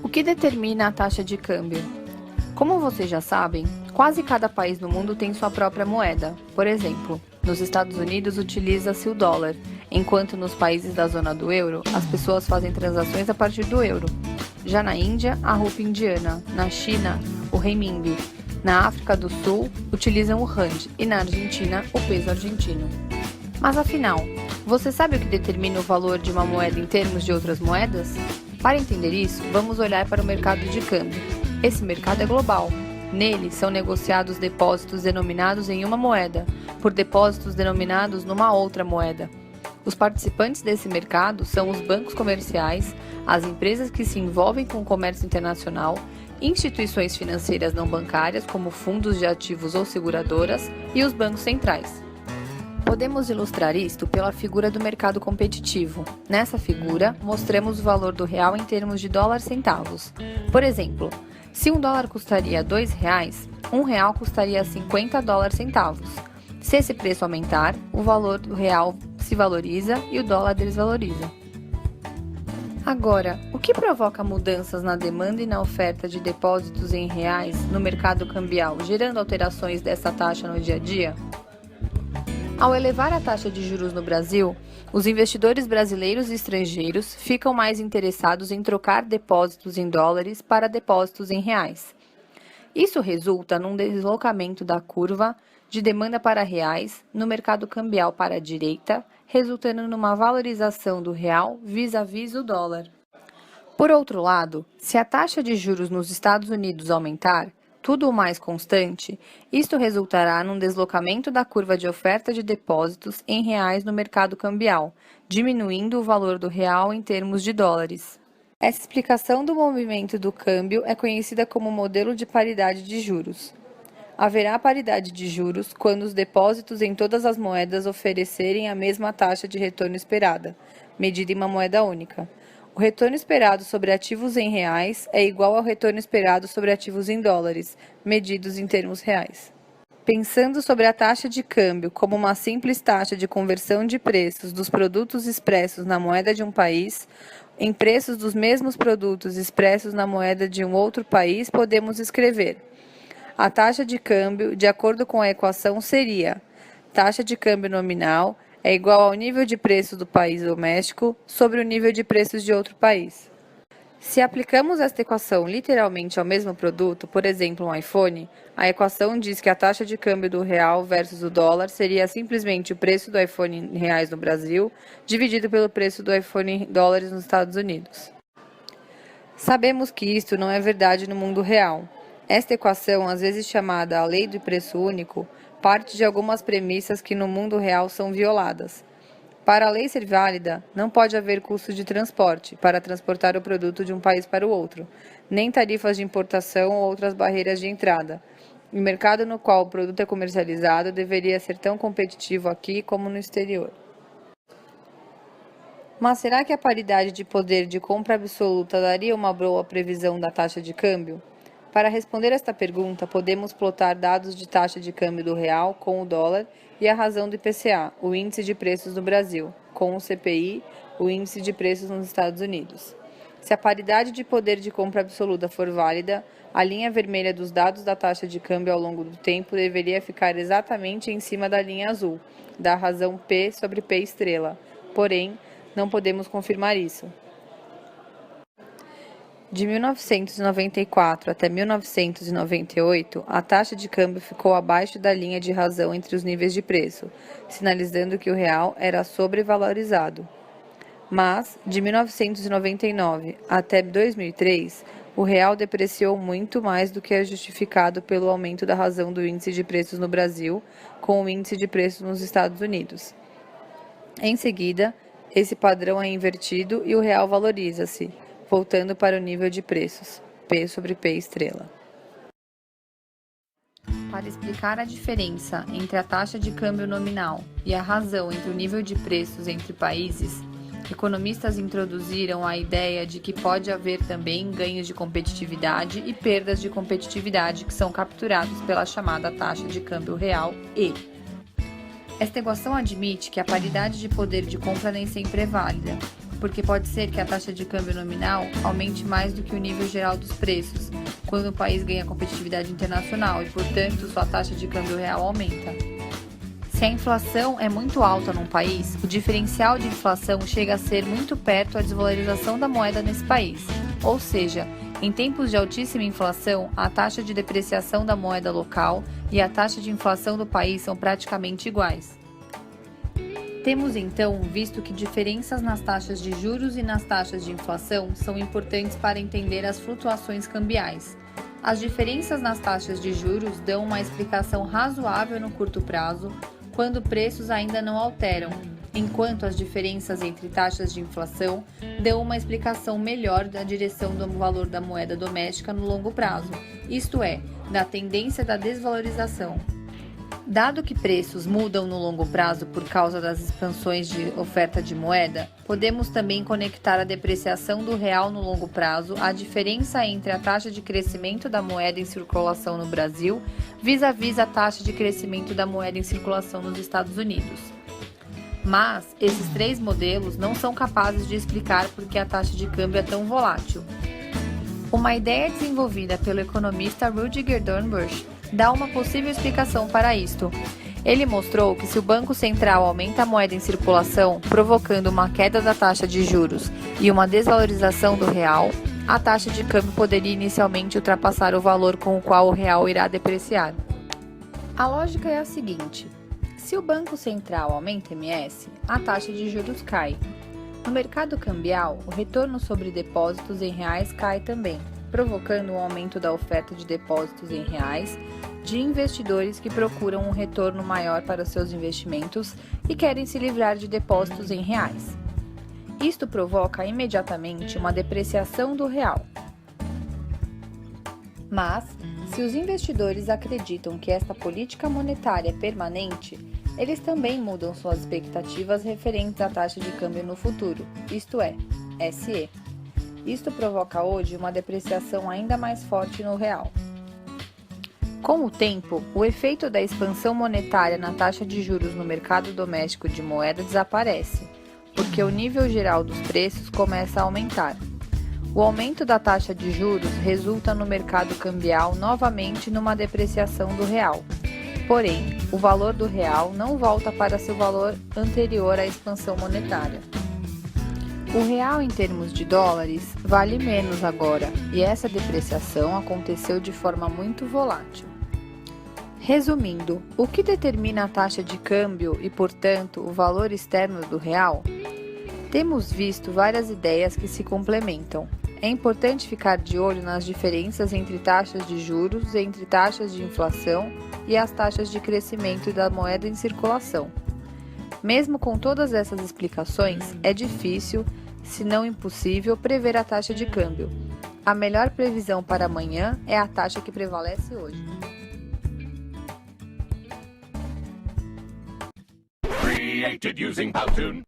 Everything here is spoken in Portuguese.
O que determina a taxa de câmbio? Como vocês já sabem, quase cada país no mundo tem sua própria moeda. Por exemplo, nos Estados Unidos utiliza-se o dólar, enquanto nos países da zona do euro, as pessoas fazem transações a partir do euro. Já na Índia, a rupia indiana, na China, o renminbi, na África do Sul, utilizam o rand e na Argentina, o peso argentino. Mas afinal, você sabe o que determina o valor de uma moeda em termos de outras moedas? Para entender isso, vamos olhar para o mercado de câmbio. Esse mercado é global. Nele são negociados depósitos denominados em uma moeda, por depósitos denominados numa outra moeda. Os participantes desse mercado são os bancos comerciais, as empresas que se envolvem com o comércio internacional, instituições financeiras não bancárias, como fundos de ativos ou seguradoras, e os bancos centrais. Podemos ilustrar isto pela figura do mercado competitivo. Nessa figura, mostramos o valor do real em termos de dólar centavos. Por exemplo, se um dólar custaria R$2, um real custaria 50 dólares centavos. Se esse preço aumentar, o valor do real se valoriza e o dólar desvaloriza. Agora, o que provoca mudanças na demanda e na oferta de depósitos em reais no mercado cambial, gerando alterações dessa taxa no dia a dia? Ao elevar a taxa de juros no Brasil, os investidores brasileiros e estrangeiros ficam mais interessados em trocar depósitos em dólares para depósitos em reais. Isso resulta num deslocamento da curva de demanda para reais no mercado cambial para a direita, resultando numa valorização do real vis-à-vis o dólar. Por outro lado, se a taxa de juros nos Estados Unidos aumentar, tudo o mais constante, isto resultará num deslocamento da curva de oferta de depósitos em reais no mercado cambial, diminuindo o valor do real em termos de dólares. Essa explicação do movimento do câmbio é conhecida como modelo de paridade de juros. Haverá paridade de juros quando os depósitos em todas as moedas oferecerem a mesma taxa de retorno esperada, medida em uma moeda única. O retorno esperado sobre ativos em reais é igual ao retorno esperado sobre ativos em dólares, medidos em termos reais. Pensando sobre a taxa de câmbio como uma simples taxa de conversão de preços dos produtos expressos na moeda de um país, em preços dos mesmos produtos expressos na moeda de um outro país, podemos escrever: a taxa de câmbio, de acordo com a equação, seria taxa de câmbio nominal é igual ao nível de preços do país doméstico sobre o nível de preços de outro país. Se aplicamos esta equação literalmente ao mesmo produto, por exemplo, um iPhone, a equação diz que a taxa de câmbio do real versus o dólar seria simplesmente o preço do iPhone em reais no Brasil, dividido pelo preço do iPhone em dólares nos Estados Unidos. Sabemos que isto não é verdade no mundo real. Esta equação, às vezes chamada a lei do preço único, parte de algumas premissas que no mundo real são violadas. Para a lei ser válida, não pode haver custo de transporte para transportar o produto de um país para o outro, nem tarifas de importação ou outras barreiras de entrada. O mercado no qual o produto é comercializado deveria ser tão competitivo aqui como no exterior. Mas será que a paridade de poder de compra absoluta daria uma boa previsão da taxa de câmbio? Para responder esta pergunta, podemos plotar dados de taxa de câmbio do real com o dólar e a razão do IPCA, o índice de preços no Brasil, com o CPI, o índice de preços nos Estados Unidos. Se a paridade de poder de compra absoluta for válida, a linha vermelha dos dados da taxa de câmbio ao longo do tempo deveria ficar exatamente em cima da linha azul, da razão P sobre P estrela. Porém, não podemos confirmar isso. De 1994 até 1998, a taxa de câmbio ficou abaixo da linha de razão entre os níveis de preço, sinalizando que o real era sobrevalorizado. Mas, de 1999 até 2003, o real depreciou muito mais do que é justificado pelo aumento da razão do índice de preços no Brasil com o índice de preços nos Estados Unidos. Em seguida, esse padrão é invertido e o real valoriza-se, voltando para o nível de preços, P sobre P estrela. Para explicar a diferença entre a taxa de câmbio nominal e a razão entre o nível de preços entre países, economistas introduziram a ideia de que pode haver também ganhos de competitividade e perdas de competitividade que são capturados pela chamada taxa de câmbio real E. Esta equação admite que a paridade de poder de compra nem sempre é válida. porque pode ser que a taxa de câmbio nominal aumente mais do que o nível geral dos preços, quando o país ganha competitividade internacional e, portanto, sua taxa de câmbio real aumenta. Se a inflação é muito alta num país, o diferencial de inflação chega a ser muito perto à desvalorização da moeda nesse país. Ou seja, em tempos de altíssima inflação, a taxa de depreciação da moeda local e a taxa de inflação do país são praticamente iguais. Temos então visto que diferenças nas taxas de juros e nas taxas de inflação são importantes para entender as flutuações cambiais. As diferenças nas taxas de juros dão uma explicação razoável no curto prazo, quando preços ainda não alteram, enquanto as diferenças entre taxas de inflação dão uma explicação melhor da direção do valor da moeda doméstica no longo prazo, isto é, da tendência da desvalorização. Dado que preços mudam no longo prazo por causa das expansões de oferta de moeda, podemos também conectar a depreciação do real no longo prazo à diferença entre a taxa de crescimento da moeda em circulação no Brasil vis-à-vis a taxa de crescimento da moeda em circulação nos Estados Unidos. Mas esses três modelos não são capazes de explicar por que a taxa de câmbio é tão volátil. Uma ideia desenvolvida pelo economista Rudiger Dornbusch dá uma possível explicação para isto. Ele mostrou que se o Banco Central aumenta a moeda em circulação, provocando uma queda da taxa de juros e uma desvalorização do real, a taxa de câmbio poderia inicialmente ultrapassar o valor com o qual o real irá depreciar. A lógica é a seguinte: se o Banco Central aumenta MS, a taxa de juros cai. No mercado cambial, o retorno sobre depósitos em reais cai também, provocando um aumento da oferta de depósitos em reais de investidores que procuram um retorno maior para seus investimentos e querem se livrar de depósitos em reais. Isto provoca imediatamente uma depreciação do real. Mas, se os investidores acreditam que esta política monetária é permanente, eles também mudam suas expectativas referentes à taxa de câmbio no futuro, isto é, SE. Isto provoca hoje uma depreciação ainda mais forte no real. Com o tempo, o efeito da expansão monetária na taxa de juros no mercado doméstico de moeda desaparece, porque o nível geral dos preços começa a aumentar. O aumento da taxa de juros resulta no mercado cambial novamente numa depreciação do real. Porém, o valor do real não volta para seu valor anterior à expansão monetária. O real em termos de dólares vale menos agora, e essa depreciação aconteceu de forma muito volátil. Resumindo, o que determina a taxa de câmbio e, portanto, o valor externo do real? Temos visto várias ideias que se complementam. É importante ficar de olho nas diferenças entre taxas de juros, entre taxas de inflação e as taxas de crescimento da moeda em circulação. Mesmo com todas essas explicações, é difícil, se não impossível, prever a taxa de câmbio. A melhor previsão para amanhã é a taxa que prevalece hoje. Created using Powtoon.